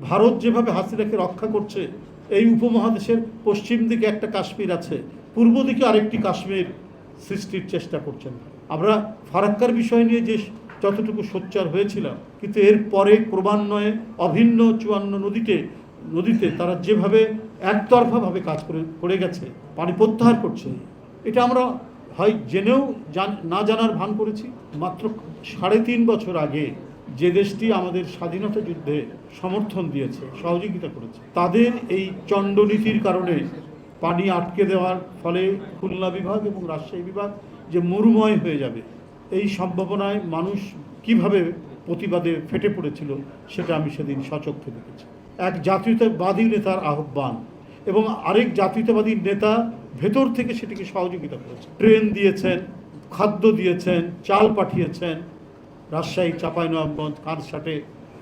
ভারত যেভাবে হাসিনাকে রক্ষা করছে, এই উপমহাদেশের পশ্চিম দিকে একটা কাশ্মীর আছে, পূর্ব দিকে আরেকটি কাশ্মীর সৃষ্টির চেষ্টা করছেন। আমরা ফারাক্কার বিষয় নিয়ে যে যতটুকু সোচ্চার হয়েছিলাম, কিন্তু এর পরে ক্রমান্বয়ে অভিন্ন 54 নদীতে তারা যেভাবে একতরফাভাবে কাজ করে গেছে, পানি প্রত্যাহার করছে, এটা আমরা হয় জেনেও না জানার ভান করেছি। মাত্র 3.5 বছর আগে যে দেশটি আমাদের স্বাধীনতা যুদ্ধে সমর্থন দিয়েছে, সহযোগিতা করেছে, তাদের এই চণ্ডনীতির কারণে পানি আটকে দেওয়ার ফলে খুলনা বিভাগ এবং রাজশাহী বিভাগ যে মরুময় হয়ে যাবে, এই সম্ভাবনায় মানুষ কিভাবে প্রতিবাদে ফেটে পড়েছিল সেটা আমি সেদিন সচক্ষে দেখেছি। এক জাতীয়তাবাদী নেতার আহ্বান এবং আরেক জাতীয়তাবাদী নেতা ভেতর থেকে সেটিকে সহযোগিতা করেছে, ট্রেন দিয়েছেন, খাদ্য দিয়েছেন, চাল পাঠিয়েছেন রাজশাহী, চাঁপাইনবাবগঞ্জ, কানসাটে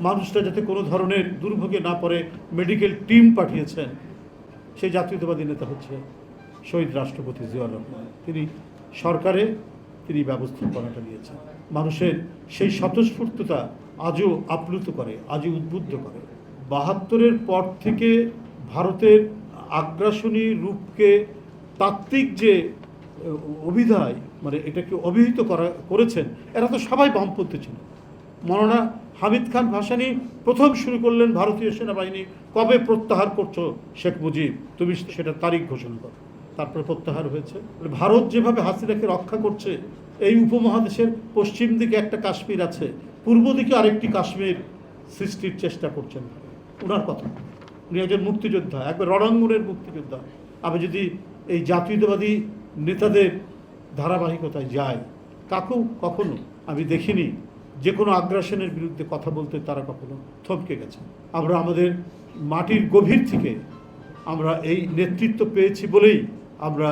মানুষরা যাতে কোনো ধরনের দুর্ভোগে না পড়ে মেডিকেল টিম পাঠিয়েছেন। সেই জাতীয়তাবাদী নেতা হচ্ছে শহীদ রাষ্ট্রপতি জিয়াউর রহমান। তিনি সরকারে ব্যবস্থাপনাটা নিয়েছেন। মানুষের সেই স্বতঃস্ফূর্ততা আজও আপ্লুত করে, আজও উদ্বুদ্ধ করে। 72-এর পর থেকে ভারতের আগ্রাসনী রূপকে তাত্ত্বিক যে অভিধায়, মানে এটাকে অভিহিত করেছেন, এরা তো সবাই বামপন্থী ছিল। মৌলানা হামিদ খান ভাসানী প্রথম শুরু করলেন ভারতীয় সেনাবাহিনী কবে প্রত্যাহার করছো শেখ মুজিব, তুমি সেটা তারিখ ঘোষণা করো। তারপরে প্রত্যাহার হয়েছে। ভারত যেভাবে হাসিনাকে রক্ষা করছে, এই উপমহাদেশের পশ্চিম দিকে একটা কাশ্মীর আছে, পূর্ব দিকে আরেকটি কাশ্মীর সৃষ্টির চেষ্টা করছেন। ওনার কথা, উনি একজন মুক্তিযোদ্ধা, একবার রণাঙ্গনের মুক্তিযোদ্ধা। আমি যদি এই জাতীয়তাবাদী নেতাদের ধারাবাহিকতায় যাই, কখনো আমি দেখিনি যে কোনো আগ্রাসনের বিরুদ্ধে কথা বলতে তারা কখনো থমকে গেছে। আমরা আমাদের মাটির গভীর থেকে আমরা এই নেতৃত্ব পেয়েছি বলেই আমরা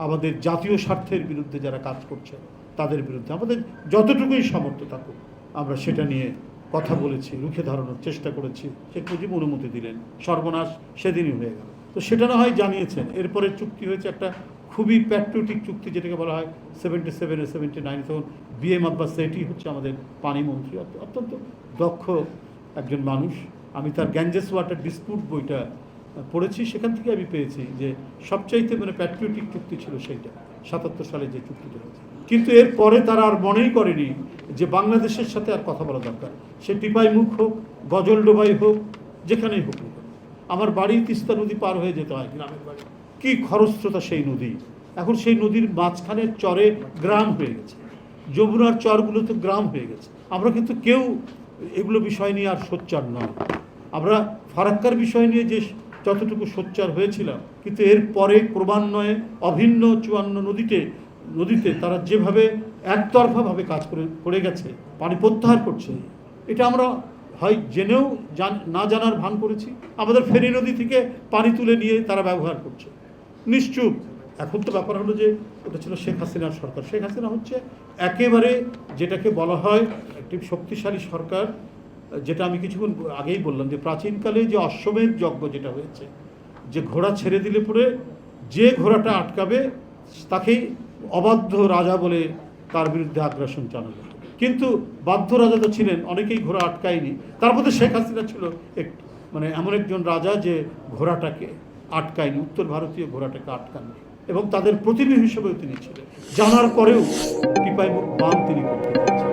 আমাদের জাতীয় স্বার্থের বিরুদ্ধে যারা কাজ করছে তাদের বিরুদ্ধে আমাদের যতটুকুই সামর্থ্য থাকুক আমরা সেটা নিয়ে কথা বলেছি, রুখে দাঁড়ানোর চেষ্টা করেছি। শেখ মুজিব অনুমতি দিলেন, সর্বনাশ সেদিনই হয়ে গেল। তো সেটা না হয় জানিয়েছেন। এরপরে চুক্তি হয়েছে একটা খুবই প্যাট্রিয়টিক চুক্তি, যেটাকে বলা হয় 77 79। তখন BM আব্বাস এটি হচ্ছে আমাদের পানি মন্ত্রী, অত্যন্ত দক্ষ একজন মানুষ। আমি তার গ্যাঞ্জেস ওয়াটার ডিসপিউট বইটা পড়েছি, সেখান থেকে আমি পেয়েছি যে সবচাইতে প্যাট্রিয়টিক চুক্তি ছিল সেইটা, 77 সালে যে চুক্তিটা হয়েছে। কিন্তু এর পরে তারা আর মনেই করেনি যে বাংলাদেশের সাথে আর কথা বলা দরকার। সে টিপাইমুখ হোক, গজলডোবাই হোক, যেখানেই হোক। আমার বাড়ি তিস্তা নদী পার হয়ে যেতে হয়, গ্রামের বাড়ি। কি খরস্রোতা সেই নদী! এখন সেই নদীর মাঝখানের চরে গ্রাম হয়ে গেছে, যমুনার চরগুলো তো গ্রাম হয়ে গেছে। আমরা কিন্তু কেউ এগুলো বিষয় নিয়ে আর সোচ্চার নয়। আমরা ফারাক্কার বিষয় নিয়ে যে যতটুকু সোচ্চার হয়েছিলাম, কিন্তু এর পরে ক্রমান্বয়ে অভিন্ন 54 নদীতে তারা যেভাবে একতরফাভাবে কাজ করে গেছে, পানি প্রত্যাহার করছে, এটা আমরা হয় জেনেও না জানার ভান করেছি। আমাদের ফেনী নদী থেকে পানি তুলে নিয়ে তারা ব্যবহার করছে নিশ্চুপ। এখন তো ব্যাপার হলো যে ওটা ছিল শেখ হাসিনার সরকার। শেখ হাসিনা হচ্ছে একেবারে যেটাকে বলা হয় একটি শক্তিশালী সরকার, যেটা আমি কিছুক্ষণ আগেই বললাম যে প্রাচীনকালে যে অশ্বমেধ যজ্ঞ যেটা হয়েছে, যে ঘোড়া ছেড়ে দিলে পরে যে ঘোড়াটা আটকাবে তাকেই অবাধ্য রাজা বলে তার বিরুদ্ধে আগ্রাসন চালানো। কিন্তু বাধ্য রাজা তো ছিলেন, অনেকেই ঘোড়া আটকায়নি। তার মধ্যে শেখ হাসিনা ছিল এমন একজন রাজা যে ঘোড়াটাকে আটকায়নি, উত্তর ভারতীয় ঘোড়াটাকে আটকাননি, এবং তাদের প্রতিনিধি হিসেবেও তিনি ছিলেন। জানার পরেও টিপাইমুখ বাম তিনি করতে চাইছেন।